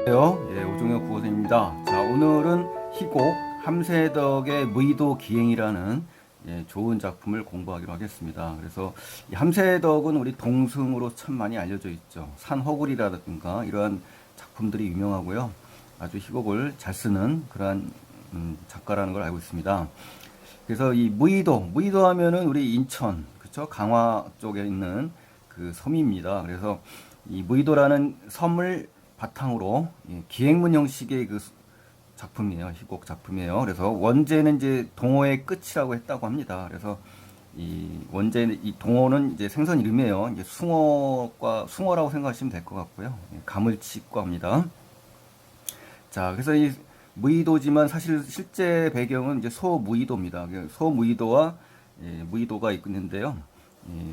예, 오종혁 구호생입니다. 자, 오늘은 희곡 함세덕의 무의도 기행이라는 좋은 작품을 공부하기로 하겠습니다. 그래서 이 함세덕은 우리 동승으로 참 많이 알려져 있죠. 산허굴이라든가 이러한 작품들이 유명하고요. 아주 희곡을 잘 쓰는 그러한 작가라는 걸 알고 있습니다. 그래서 이 무의도 하면은 우리 인천, 그쵸? 강화 쪽에 있는 그 섬입니다. 그래서 이 무의도라는 섬을 바탕으로 기행문 형식의 그 작품이에요. 희곡 작품이에요. 그래서 원제는 이제 동호의 끝이라고 했다고 합니다. 그래서 이 원제 이 동호는 이제 생선 이름이에요. 이제 숭어라고 생각하시면 될 것 같고요. 가물치과 합니다. 자, 그래서 이 무의도지만 사실 실제 배경은 이제 소무의도입니다. 소무의도와 무의도가 있는데요.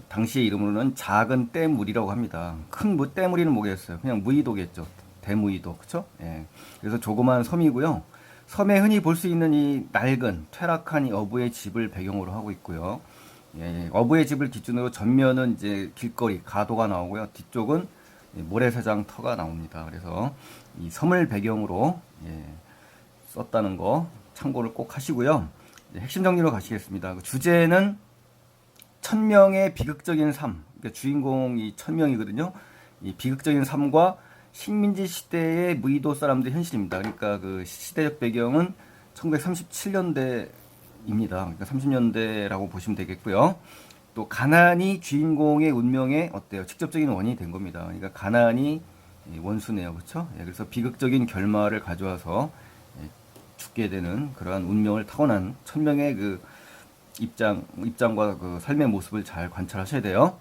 당시의 이름으로는 작은 떼물이라고 합니다. 큰 떼물이는 뭐겠어요? 그냥 무의도겠죠. 대무의도, 그쵸? 예. 그래서 조그만 섬이고요. 섬에 흔히 볼 수 있는 이 낡은 퇴락한 이 어부의 집을 배경으로 하고 있고요. 예, 어부의 집을 기준으로 전면은 이제 길거리, 가도가 나오고요. 뒤쪽은 모래사장 터가 나옵니다. 그래서 이 섬을 배경으로 썼다는 거 참고를 꼭 하시고요. 핵심 정리로 가시겠습니다. 그 주제는 천명의 비극적인 삶, 그러니까 주인공이 천명이거든요. 이 비극적인 삶과 식민지 시대의 무의도 사람들의 현실입니다. 그러니까 그 시대적 배경은 1937년대입니다. 그러니까 30년대라고 보시면 되겠고요. 또 가난이 주인공의 운명에 어때요? 직접적인 원인이 된 겁니다. 그러니까 가난이 원수네요, 그렇죠? 그래서 비극적인 결말을 가져와서 죽게 되는 그러한 운명을 타고난 천명의 그 입장과 그 삶의 모습을 잘 관찰하셔야 돼요.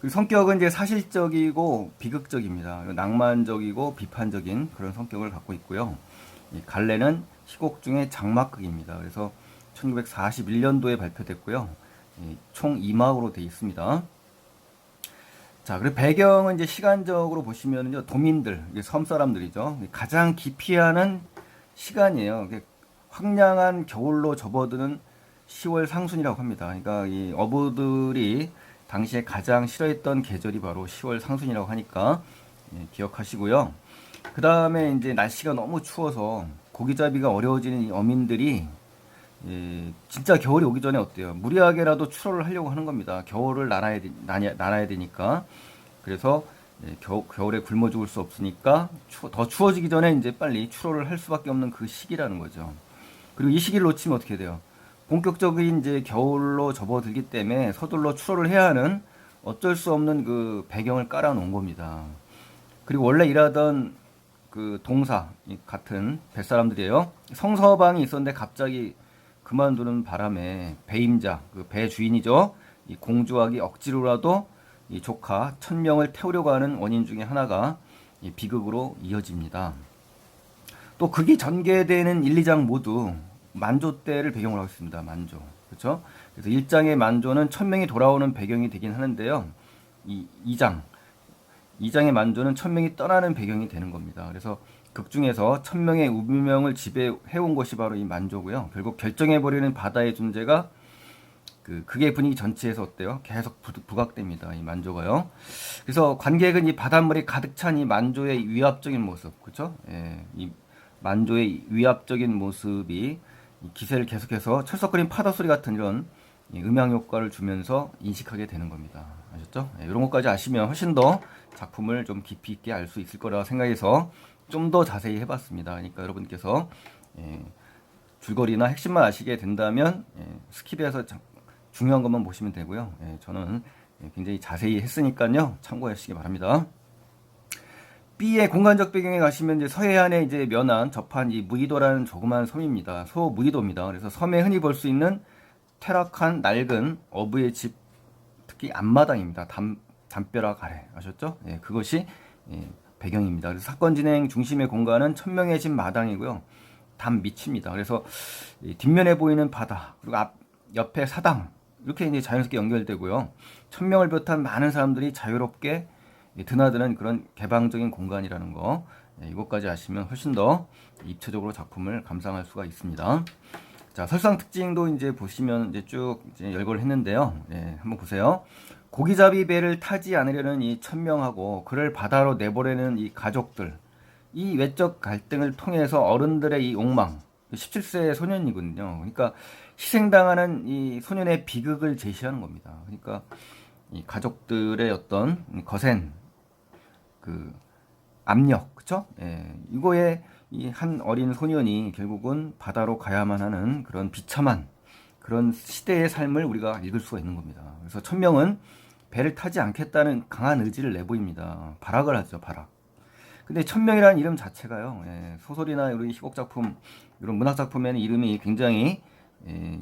그 성격은 이제 사실적이고 비극적입니다. 낭만적이고 비판적인 그런 성격을 갖고 있고요. 이 갈래는 희곡 중에 장막극입니다. 그래서 1941년도에 발표됐고요. 총 2막으로 되어 있습니다. 자, 그리고 배경은 이제 시간적으로 보시면요, 도민들, 섬 사람들이죠. 가장 기피하는 시간이에요. 황량한 겨울로 접어드는 10월 상순이라고 합니다. 그러니까 이 어부들이 당시에 가장 싫어했던 계절이 바로 10월 상순이라고 하니까 기억하시고요. 그 다음에 이제 날씨가 너무 추워서 고기잡이가 어려워지는 이 어민들이 진짜 겨울이 오기 전에 어때요? 무리하게라도 추로를 하려고 하는 겁니다. 겨울을 날아야 되니까. 그래서 겨울에 굶어 죽을 수 없으니까 더 추워지기 전에 이제 빨리 추로를 할 수밖에 없는 그 시기라는 거죠. 그리고 이 시기를 놓치면 어떻게 돼요? 본격적인 이제 겨울로 접어들기 때문에 서둘러 추월을 해야 하는 어쩔 수 없는 그 배경을 깔아 놓은 겁니다. 그리고 원래 일하던 그 동사 같은 뱃사람들이에요. 성서방이 있었는데 갑자기 그만두는 바람에 배임자, 그 배 주인이죠. 이 공주하기 억지로라도 이 조카 천명을 태우려고 하는 원인 중에 하나가 이 비극으로 이어집니다. 또 극이 전개되는 1, 2장 모두 만조 때를 배경으로 하고 있습니다. 만조. 그렇죠? 그래서 1장의 만조는 천명이 돌아오는 배경이 되긴 하는데요. 이 2장의 만조는 천명이 떠나는 배경이 되는 겁니다. 그래서 극 중에서 천명의 운명을 지배해온 것이 바로 이 만조고요. 결국 결정해버리는 바다의 존재가 그 극의 분위기 전체에서 어때요? 계속 부각됩니다. 이 만조가요. 그래서 관객은 이 바닷물이 가득 찬 이 만조의 위압적인 모습, 그렇죠? 이 만조의 위압적인 모습이 기세를 계속해서 철썩거린 파도 소리 같은 이런 음향 효과를 주면서 인식하게 되는 겁니다. 아셨죠? 이런 것까지 아시면 훨씬 더 작품을 좀 깊이 있게 알 수 있을 거라 생각해서 좀 더 자세히 해봤습니다. 그러니까 여러분께서 줄거리나 핵심만 아시게 된다면 스킵해서 중요한 것만 보시면 되고요. 저는 굉장히 자세히 했으니까요. 참고하시기 바랍니다. B의 공간적 배경에 가시면 이제 서해안에 이제 면한 접한 이 무의도라는 조그만 섬입니다. 소무의도입니다. 그래서 섬에 흔히 볼 수 있는 퇴락한 낡은 어부의 집, 특히 앞마당입니다. 담벼락 아래 아셨죠? 그것이 배경입니다. 그래서 사건 진행 중심의 공간은 천명의 집 마당이고요. 담 밑입니다. 그래서 뒷면에 보이는 바다 그리고 옆에 사당 이렇게 이제 자연스럽게 연결되고요. 천명을 비롯한 많은 사람들이 자유롭게 드나드는 그런 개방적인 공간이라는 거 이것까지 아시면 훨씬 더 입체적으로 작품을 감상할 수가 있습니다. 자, 설상 특징도 이제 보시면 이제 쭉 이제 열거를 했는데요. 한번 보세요. 고기잡이 배를 타지 않으려는 이 천명하고 그를 바다로 내보내는 이 가족들 이 외적 갈등을 통해서 어른들의 이 욕망, 17세 소년이거든요. 그러니까 희생당하는 이 소년의 비극을 제시하는 겁니다. 그러니까 이 가족들의 어떤 거센 그 압력, 그쵸? 예, 이거에 이 한 어린 소년이 결국은 바다로 가야만 하는 그런 비참한 그런 시대의 삶을 우리가 읽을 수가 있는 겁니다. 그래서 천명은 배를 타지 않겠다는 강한 의지를 내보입니다. 발악을 하죠, 발악. 근데 천명이라는 이름 자체가요, 예, 소설이나 우리 희곡 작품, 이런 문학 작품에는 이름이 굉장히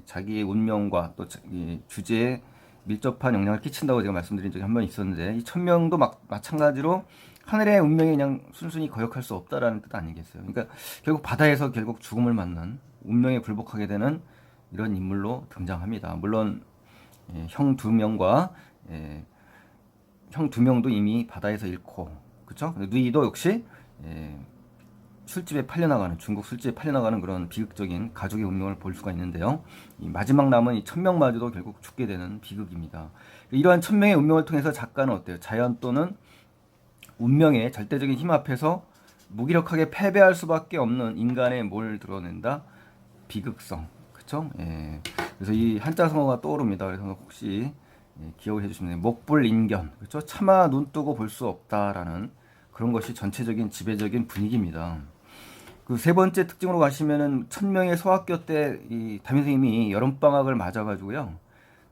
자기의 운명과 또 주제에 밀접한 영향을 끼친다고 제가 말씀드린 적이 한 번 있었는데, 이 천명도 마찬가지로 하늘의 운명에 그냥 순순히 거역할 수 없다라는 뜻 아니겠어요? 그러니까 결국 바다에서 결국 죽음을 맞는 운명에 굴복하게 되는 이런 인물로 등장합니다. 물론 형 두 명과 형 두 명도 이미 바다에서 잃고, 그렇죠? 누이도 역시 술집에 팔려나가는, 중국 술집에 팔려나가는 그런 비극적인 가족의 운명을 볼 수가 있는데요. 이 마지막 남은 이 천명마저도 결국 죽게 되는 비극입니다. 이러한 천명의 운명을 통해서 작가는 어때요? 자연 또는 운명의 절대적인 힘 앞에서 무기력하게 패배할 수밖에 없는 인간의 뭘 드러낸다? 비극성. 그쵸? 예. 그래서 이 한자성어가 떠오릅니다. 그래서 혹시 기억을 해주시면 돼요. 목불인견. 그렇죠? 차마 눈 뜨고 볼 수 없다라는 그런 것이 전체적인 지배적인 분위기입니다. 그 세 번째 특징으로 가시면은 천명의 소학교 때 이 담임 선생님이 여름방학을 맞아가지고요.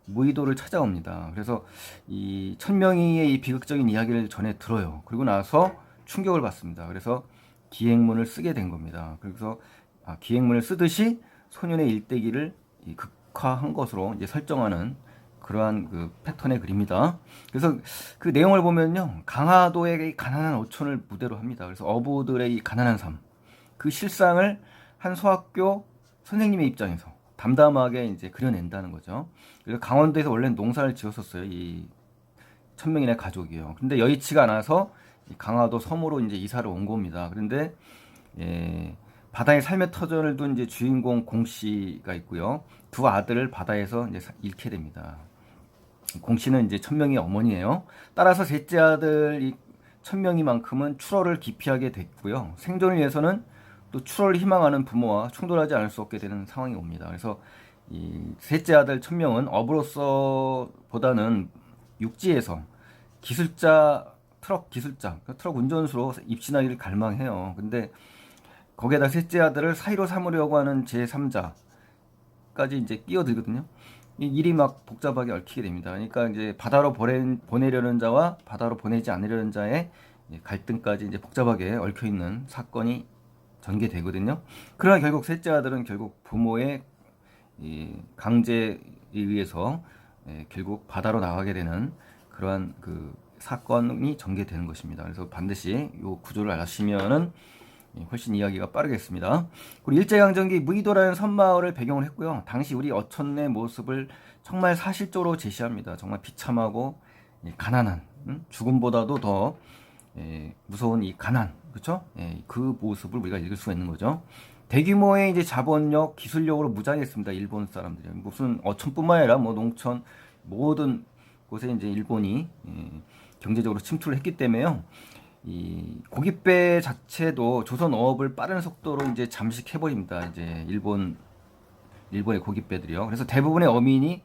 무의도를 찾아옵니다. 그래서 이 천명이의 이 비극적인 이야기를 전해 들어요. 그리고 나서 충격을 받습니다. 그래서 기행문을 쓰게 된 겁니다. 그래서 기행문을 쓰듯이 소년의 일대기를 극화한 것으로 이제 설정하는 그러한 그 패턴의 그림이다. 그래서 그 내용을 보면요, 강화도의 가난한 어촌을 무대로 합니다. 그래서 어부들의 이 가난한 삶, 그 실상을 한 소학교 선생님의 입장에서 담담하게 이제 그려낸다는 거죠. 그래서 강원도에서 원래는 농사를 지었었어요. 이 천명인의 가족이요. 근데 여의치가 않아서 강화도 섬으로 이제 이사를 온 겁니다. 그런데 바다의 삶의 터전을 둔 이제 주인공 공 씨가 있고요. 두 아들을 바다에서 이제 잃게 됩니다. 공 씨는 이제 천명이 어머니예요. 따라서 셋째 아들 이 천명이만큼은 출어를 기피하게 됐고요. 생존을 위해서는 또 출어를 희망하는 부모와 충돌하지 않을 수 없게 되는 상황이 옵니다. 그래서 이 셋째 아들 천명은 업으로서보다는 육지에서 기술자, 트럭 기술자, 트럭 운전수로 입신하기를 갈망해요. 근데 거기에다 셋째 아들을 사이로 삼으려고 하는 제3자까지 이제 끼어들거든요. 이 일이 막 복잡하게 얽히게 됩니다. 그러니까 이제 바다로 보내려는 자와 바다로 보내지 않으려는 자의 갈등까지 이제 복잡하게 얽혀 있는 사건이 전개되거든요. 그러나 결국 셋째 아들은 결국 부모의 이 강제에 의해서 결국 바다로 나가게 되는 그러한 그 사건이 전개되는 것입니다. 그래서 반드시 이 구조를 아시면은 훨씬 이야기가 빠르겠습니다. 그리고 일제강점기 무의도라는 섬마을을 배경으로 했고요. 당시 우리 어촌의 모습을 정말 사실적으로 제시합니다. 정말 비참하고 가난한, 죽음보다도 더 무서운 이 가난, 그렇죠? 그 모습을 우리가 읽을 수가 있는 거죠. 대규모의 이제 자본력, 기술력으로 무장했습니다. 일본 사람들이 무슨 어촌뿐만 아니라 뭐 농촌 모든 곳에 이제 일본이 경제적으로 침투를 했기 때문에요. 이 고깃배 자체도 조선 어업을 빠른 속도로 이제 잠식해버립니다. 이제 일본의 고깃배들이요. 그래서 대부분의 어민이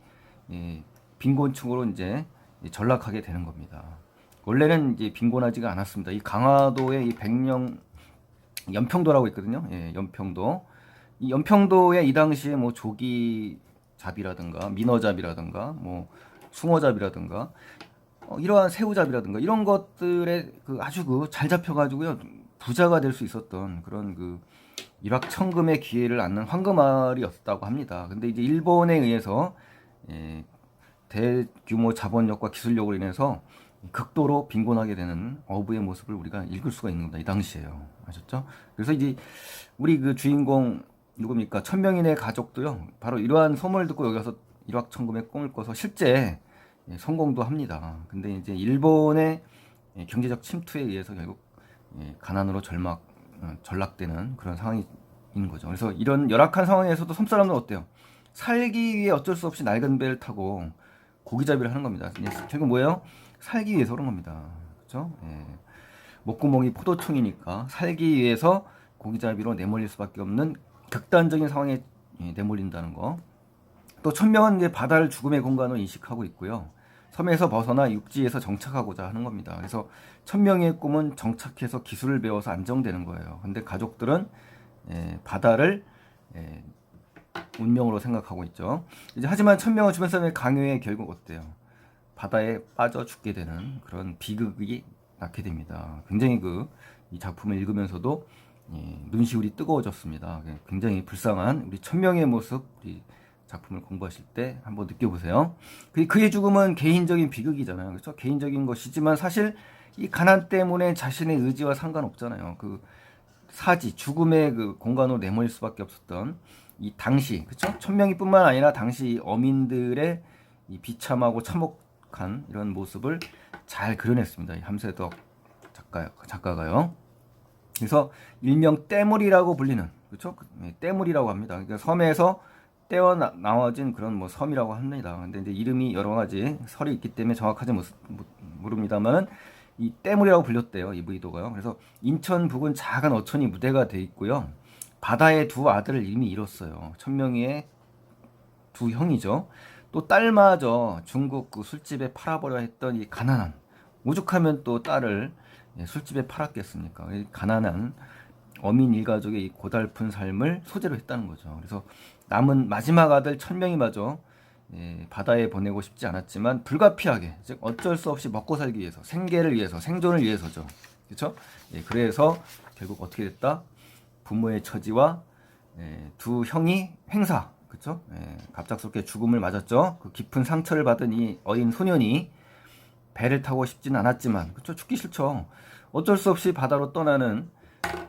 빈곤층으로 이제 전락하게 되는 겁니다. 원래는 이제 빈곤하지가 않았습니다. 이 강화도의 이 백령 연평도라고 있거든요. 연평도. 이 연평도에 이 당시에 뭐 조기잡이라든가 민어잡이라든가 뭐 숭어잡이라든가 이러한 새우잡이라든가 이런 것들에 그 아주 그 잘 잡혀가지고요 부자가 될 수 있었던 그런 그 일확천금의 기회를 얻는 황금알이었다고 합니다. 근데 이제 일본에 의해서 대규모 자본력과 기술력으로 인해서 극도로 빈곤하게 되는 어부의 모습을 우리가 읽을 수가 있는 겁니다. 이 당시에요. 아셨죠? 그래서 이제 우리 그 주인공 누굽니까? 천명인의 가족도요. 바로 이러한 소문을 듣고 여기 와서 일확천금의 꿈을 꿔서 실제 성공도 합니다. 근데 이제 일본의 경제적 침투에 의해서 결국 가난으로 전락되는 그런 상황이 있는 거죠. 그래서 이런 열악한 상황에서도 섬사람은 어때요? 살기 위해 어쩔 수 없이 낡은 배를 타고 고기잡이를 하는 겁니다. 결국 뭐예요? 살기 위해서 그런 겁니다. 그렇죠? 목구멍이 포도청이니까 살기 위해서 고기잡이로 내몰릴 수밖에 없는 극단적인 상황에 내몰린다는 거. 또 천명은 이제 바다를 죽음의 공간으로 인식하고 있고요. 섬에서 벗어나 육지에서 정착하고자 하는 겁니다. 그래서 천명의 꿈은 정착해서 기술을 배워서 안정되는 거예요. 근데 가족들은 바다를 운명으로 생각하고 있죠. 이제 하지만 천명은 주변 사람의 강요에 결국 어때요? 바다에 빠져 죽게 되는 그런 비극이 낳게 됩니다. 굉장히 이 작품을 읽으면서도 눈시울이 뜨거워졌습니다. 굉장히 불쌍한 우리 천명의 모습, 우리 작품을 공부하실 때 한번 느껴보세요. 그의 죽음은 개인적인 비극이잖아요. 그렇죠? 개인적인 것이지만 사실 이 가난 때문에 자신의 의지와 상관없잖아요. 사지, 죽음의 공간으로 내몰릴 수밖에 없었던 이 당시, 그렇죠? 천명이뿐만 아니라 당시 어민들의 이 비참하고 참혹한 이런 모습을 잘 그려냈습니다. 이 함세덕 작가가요. 그래서 일명 떼물이라고 불리는, 그렇죠? 떼물이라고 합니다. 그러니까 섬에서 떼어 나와진 그런 섬이라고 합니다. 근데 이제 이름이 여러 가지 설이 있기 때문에 정확하지 모릅니다만은 이 떼물이라고 불렸대요. 이 무의도가요. 그래서 인천 부근 작은 어촌이 무대가 돼 있고요. 바다의 두 아들을 이미 잃었어요. 천명이의 두 형이죠. 또 딸마저 중국 술집에 팔아버려 했던 이 가난한, 오죽하면 또 딸을 술집에 팔았겠습니까? 가난한 어민 일가족의 이 고달픈 삶을 소재로 했다는 거죠. 그래서 남은 마지막 아들 천명이마저 바다에 보내고 싶지 않았지만 불가피하게, 즉 어쩔 수 없이 먹고 살기 위해서, 생계를 위해서, 생존을 위해서죠. 그렇죠? 그래서 결국 어떻게 됐다? 부모의 처지와 두 형이 횡사, 그렇죠? 갑작스럽게 죽음을 맞았죠. 그 깊은 상처를 받은 이 어린 소년이 배를 타고 싶지는 않았지만, 그렇죠? 죽기 싫죠. 어쩔 수 없이 바다로 떠나는,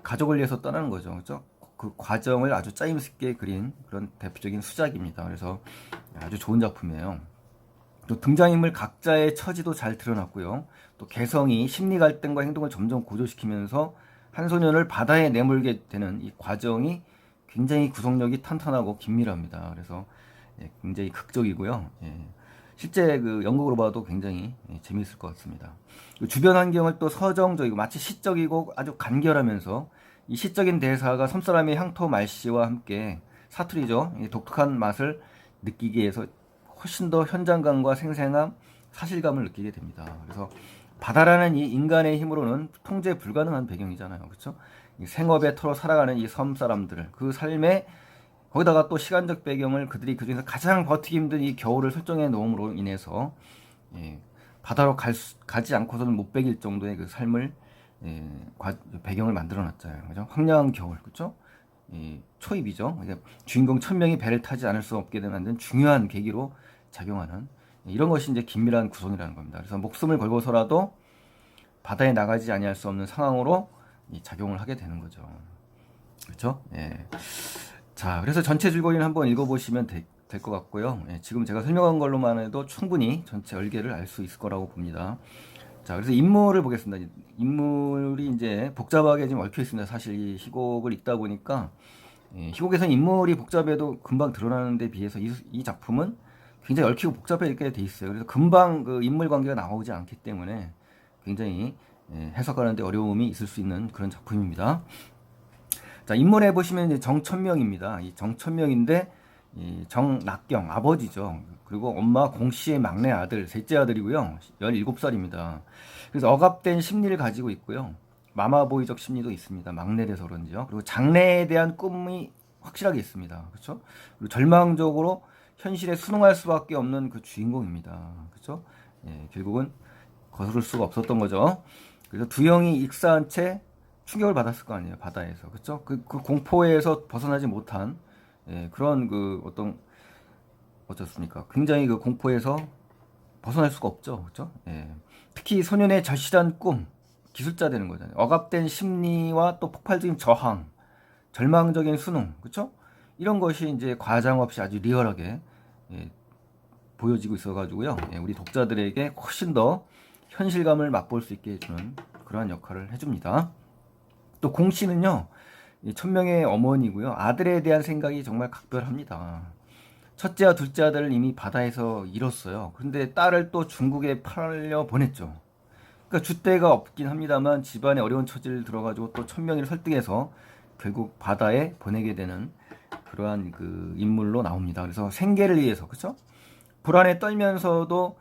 가족을 위해서 떠나는 거죠. 그렇죠? 그 과정을 아주 짜임새있게 그린 그런 대표적인 수작입니다. 그래서 아주 좋은 작품이에요. 또 등장인물 각자의 처지도 잘 드러났고요. 또 개성이 심리 갈등과 행동을 점점 고조시키면서 한 소년을 바다에 내몰게 되는 이 과정이 굉장히 구성력이 탄탄하고 긴밀합니다. 그래서 굉장히 극적이고요. 실제 연극으로 봐도 굉장히 재미있을 것 같습니다. 주변 환경을 또 서정적이고 마치 시적이고 아주 간결하면서 이 시적인 대사가 섬사람의 향토 말씨와 함께 사투리죠. 독특한 맛을 느끼게 해서 훨씬 더 현장감과 생생함, 사실감을 느끼게 됩니다. 그래서 바다라는 이 인간의 힘으로는 통제 불가능한 배경이잖아요. 그렇죠? 생업에 털어 살아가는 이 섬 사람들, 그 삶에 거기다가 또 시간적 배경을 그들이 그중에서 가장 버티기 힘든 이 겨울을 설정해 놓음으로 인해서 바다로 가지 않고서는 못 베길 정도의 그 삶을 배경을 만들어놨잖아요. 그죠? 황량한 겨울, 그렇죠? 초입이죠. 주인공 천명이 배를 타지 않을 수 없게 만든 중요한 계기로 작용하는 이런 것이 이제 긴밀한 구성이라는 겁니다. 그래서 목숨을 걸고서라도 바다에 나가지 아니할 수 없는 상황으로 작용을 하게 되는 거죠. 그렇죠? 자, 그래서 전체 줄거리는 한번 읽어보시면 될 것 같고요. 지금 제가 설명한 걸로만 해도 충분히 전체 얼개를 알 수 있을 거라고 봅니다. 자, 그래서 인물을 보겠습니다. 인물이 이제 복잡하게 지금 얽혀 있습니다. 사실 이 희곡을 읽다 보니까 희곡에서는 인물이 복잡해도 금방 드러나는 데 비해서 이 작품은 굉장히 얽히고 복잡하게 돼 있어요. 그래서 금방 그 인물 관계가 나오지 않기 때문에 굉장히 해석하는 데 어려움이 있을 수 있는 그런 작품입니다. 자, 인물에 보시면 이제 정천명입니다. 이 정천명인데 이 정낙경 아버지죠. 그리고 엄마 공씨의 막내 아들, 셋째 아들이고요. 17살입니다. 그래서 억압된 심리를 가지고 있고요. 마마보이적 심리도 있습니다. 막내라서 그런지요. 그리고 장래에 대한 꿈이 확실하게 있습니다. 그렇죠? 그리고 절망적으로 현실에 순응할 수밖에 없는 그 주인공입니다. 그렇죠? 결국은 거스를 수가 없었던 거죠. 그래서 두 형이 익사한 채 충격을 받았을 거 아니에요. 바다에서. 그렇죠? 그 공포에서 벗어나지 못한 그런 어떻습니까? 굉장히 그 공포에서 벗어날 수가 없죠. 그렇죠? 특히 소년의 절실한 꿈, 기술자 되는 거잖아요. 억압된 심리와 또 폭발적인 저항, 절망적인 수능, 그렇죠? 이런 것이 이제 과장 없이 아주 리얼하게 보여지고 있어가지고요. 우리 독자들에게 훨씬 더 현실감을 맛볼 수 있게 해주는 그러한 역할을 해줍니다. 또 공씨는요, 천명의 어머니고요. 아들에 대한 생각이 정말 각별합니다. 첫째와 둘째 아들을 이미 바다에서 잃었어요. 그런데 딸을 또 중국에 팔려 보냈죠. 그러니까 줏대가 없긴 합니다만 집안에 어려운 처지를 들어가지고 또 천명이를 설득해서 결국 바다에 보내게 되는 그러한 그 인물로 나옵니다. 그래서 생계를 위해서, 그렇죠? 불안에 떨면서도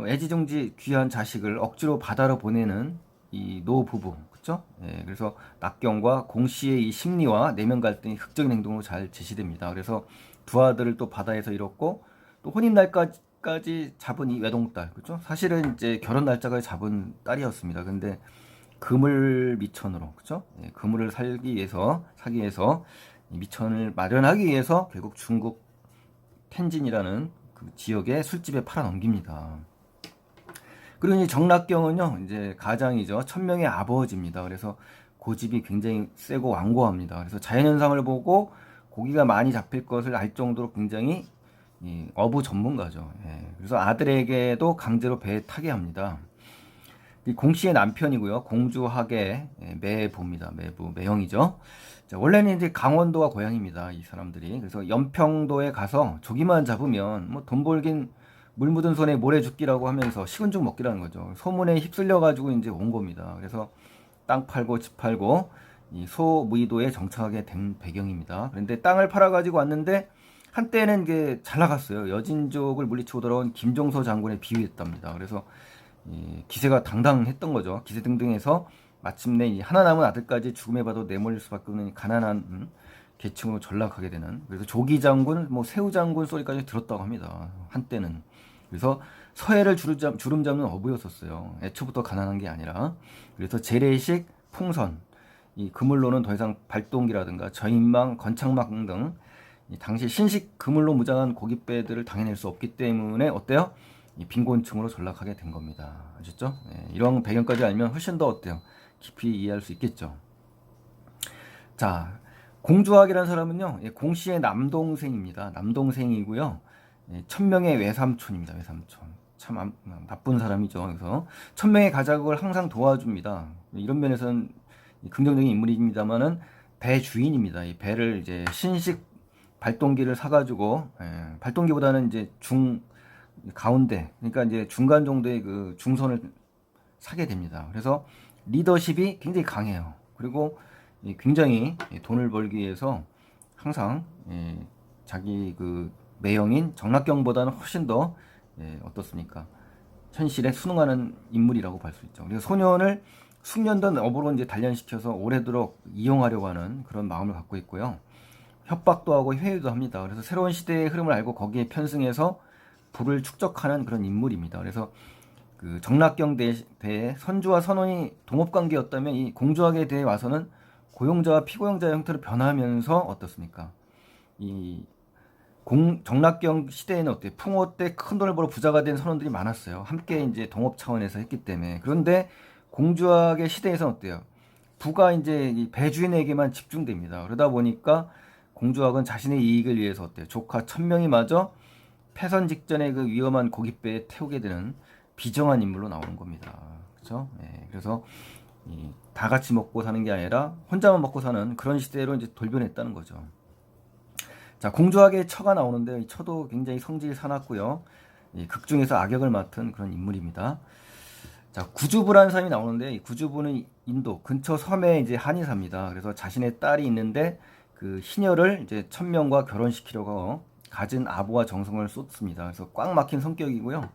애지중지 귀한 자식을 억지로 바다로 보내는 이 노부부, 그렇죠? 예, 그래서 낙경과 공씨의 이 심리와 내면 갈등이 극적인 행동으로 잘 제시됩니다. 그래서 두 아들을 또 바다에서 잃었고 또 혼인 날까지 잡은 이 외동딸, 그렇죠? 사실은 이제 결혼 날짜가 잡은 딸이었습니다. 근데 그물 미천으로, 그렇죠? 예, 그물을 사기 위해서 이 미천을 마련하기 위해서 결국 중국 텐진이라는 그 지역의 술집에 팔아 넘깁니다. 그리고 이 정락경은요, 이제 가장이죠. 천명의 아버지입니다. 그래서 고집이 굉장히 세고 완고합니다. 그래서 자연현상을 보고 고기가 많이 잡힐 것을 알 정도로 굉장히 어부 전문가죠. 예, 그래서 아들에게도 강제로 배에 타게 합니다. 이 공씨의 남편이고요. 공주학의 매부입니다. 매형이죠. 자, 원래는 이제 강원도가 고향입니다. 이 사람들이. 그래서 연평도에 가서 조기만 잡으면 뭐 돈 벌긴 물 묻은 손에 모래 줍기라고 하면서 식은 죽 먹기라는 거죠. 소문에 휩쓸려 가지고 이제 온 겁니다. 그래서 땅 팔고 집 팔고 이 소무이도에 정착하게 된 배경입니다. 그런데 땅을 팔아 가지고 왔는데 한때는 이게 잘 나갔어요. 여진족을 물리치고 돌아온 김종서 장군에 비유했답니다. 그래서 기세가 당당했던 거죠. 기세등등해서 마침내 이 하나 남은 아들까지 죽음에 봐도 내몰릴 수밖에 없는 가난한 계층으로 전락하게 되는. 그래서 조기 장군, 뭐 새우 장군 소리까지 들었다고 합니다. 한때는. 그래서 서해를 주름 잡는 어부였었어요. 애초부터 가난한 게 아니라. 그래서 재래식 풍선, 이 그물로는 더 이상 발동기라든가 저인망, 건창망 등 이 당시 신식 그물로 무장한 고깃배들을 당해낼 수 없기 때문에 어때요? 이 빈곤층으로 전락하게 된 겁니다. 아셨죠? 예, 이런 배경까지 알면 훨씬 더 어때요? 깊이 이해할 수 있겠죠. 자, 공주학이라는 사람은요, 공씨의 남동생입니다. 남동생이고요. 천명의 외삼촌입니다. 외삼촌. 참 나쁜 사람이죠. 그래서 천명의 가작을 항상 도와줍니다. 이런 면에서는 긍정적인 인물입니다만은 배 주인입니다. 이 배를 이제 신식 발동기를 사가지고, 발동기보다는 이제 가운데, 그러니까 이제 중간 정도의 그 중선을 사게 됩니다. 그래서 리더십이 굉장히 강해요. 그리고 굉장히 돈을 벌기 위해서 항상 자기 그 매형인 정락경보다는 훨씬 더 어떻습니까? 현실에 순응하는 인물이라고 볼 수 있죠. 그래서 소년을 숙련된 업으로 이제 단련시켜서 오래도록 이용하려고 하는 그런 마음을 갖고 있고요. 협박도 하고 회유도 합니다. 그래서 새로운 시대의 흐름을 알고 거기에 편승해서 부를 축적하는 그런 인물입니다. 그래서 그 정락경 대에 선주와 선원이 동업관계였다면 이 공주학에 대해 와서는 고용자와 피고용자의 형태로 변하면서 어떻습니까? 이 정락경 시대에는 어때요? 풍호 때 큰 돈을 벌어 부자가 된 선원들이 많았어요. 함께 이제 동업 차원에서 했기 때문에. 그런데 공주학의 시대에서는 어때요? 부가 이제 이 배주인에게만 집중됩니다. 그러다 보니까 공주학은 자신의 이익을 위해서 어때요? 조카 천명이 마저 패선 직전에 그 위험한 고깃배에 태우게 되는 비정한 인물로 나오는 겁니다. 그렇죠? 그래서 다 같이 먹고 사는 게 아니라 혼자만 먹고 사는 그런 시대로 이제 돌변했다는 거죠. 자, 공주학의 처가 나오는데 이 처도 굉장히 성질이 사납고요. 극 중에서 악역을 맡은 그런 인물입니다. 자, 구주부라는 사람이 나오는데 이 구주부는 인도 근처 섬에 이제 한이 삽니다. 그래서 자신의 딸이 있는데 그 희녀를 이제 천명과 결혼시키려고 갖은 아부와 정성을 쏟습니다. 그래서 꽉 막힌 성격이고요.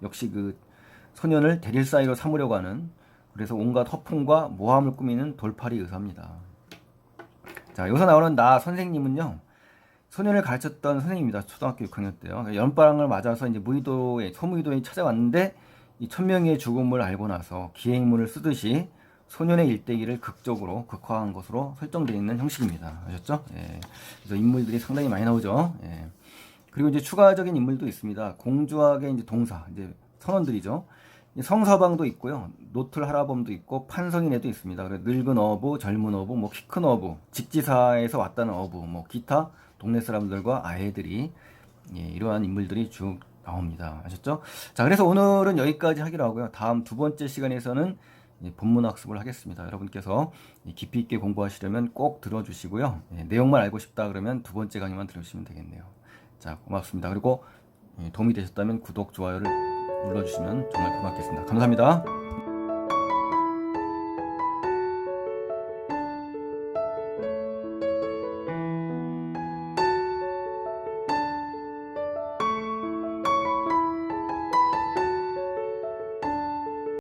역시 그 소년을 대릴 사이로 삼으려고 하는, 그래서 온갖 허풍과 모함을 꾸미는 돌팔이 의사입니다. 자, 여기서 나오는 나 선생님은요, 소년을 가르쳤던 선생님입니다. 초등학교 6학년 때요. 연방을 맞아서 이제 소무이도에 찾아왔는데 이 천명의 죽음을 알고 나서 기행문을 쓰듯이 소년의 일대기를 극적으로 극화한 것으로 설정되어 있는 형식입니다. 아셨죠? 그래서 인물들이 상당히 많이 나오죠. 그리고 이제 추가적인 인물도 있습니다. 공주학의 이제 동사, 이제 선원들이죠. 성서방도 있고요. 노틀 하라범도 있고 판성인애도 있습니다. 그래서 늙은 어부, 젊은 어부, 뭐 키 큰 어부, 직지사에서 왔다는 어부, 뭐 기타 동네 사람들과 아이들이 이러한 인물들이 쭉 나옵니다. 아셨죠? 자, 그래서 오늘은 여기까지 하기로 하고요. 다음 두 번째 시간에서는 본문 학습을 하겠습니다. 여러분께서 깊이 있게 공부하시려면 꼭 들어주시고요. 내용만 알고 싶다 그러면 두 번째 강의만 들으시면 되겠네요. 자, 고맙습니다. 그리고 도움이 되셨다면 구독, 좋아요를 눌러주시면 정말 고맙겠습니다. 감사합니다.